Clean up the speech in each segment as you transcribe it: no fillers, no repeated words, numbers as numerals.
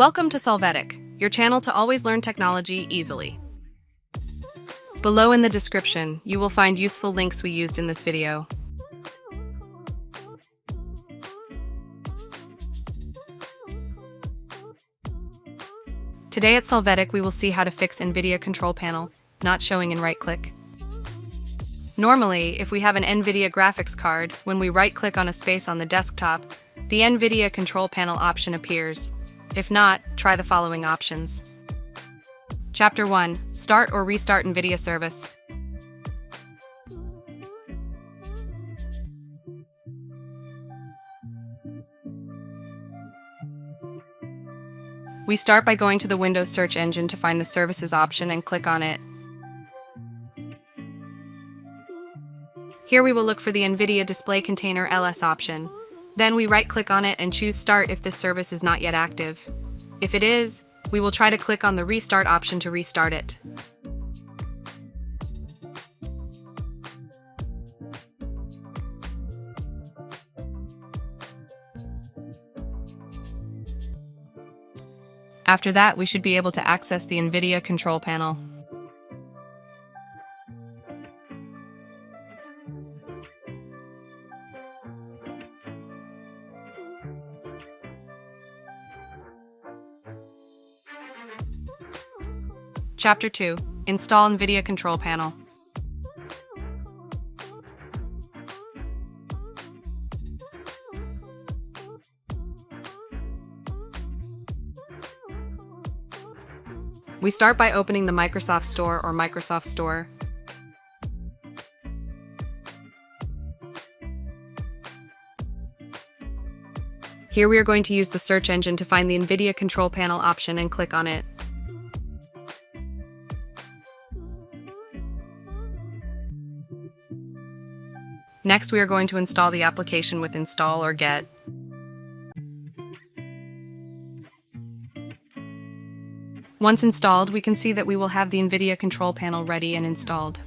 Welcome to Solvetic, your channel to always learn technology easily. Below in the description, you will find useful links we used in this video. Today at Solvetic, we will see how to fix NVIDIA Control Panel, not showing in right-click. Normally, if we have an NVIDIA graphics card, when we right-click on a space on the desktop, the NVIDIA Control Panel option appears. If not, try the following options. Chapter 1. Start or restart NVIDIA service. We start by going to the Windows search engine to find the Services option and click on it. Here we will look for the NVIDIA Display Container LS option. Then we right-click on it and choose Start if this service is not yet active. If it is, we will try to click on the Restart option to restart it. After that, we should be able to access the NVIDIA Control Panel. Chapter 2. Install NVIDIA Control Panel. We start by opening the Microsoft Store or Microsoft Store. Here we are going to use the search engine to find the NVIDIA Control Panel option and click on it. Next, we are going to install the application with Install or Get. Once installed, we can see that we will have the NVIDIA Control Panel ready and installed.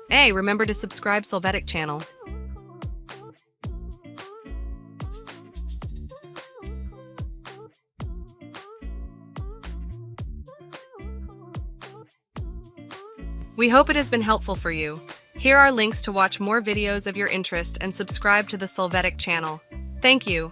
Hey, remember to subscribe Solvetic channel. We hope it has been helpful for you. Here are links to watch more videos of your interest and subscribe to the Solvetic channel. Thank you.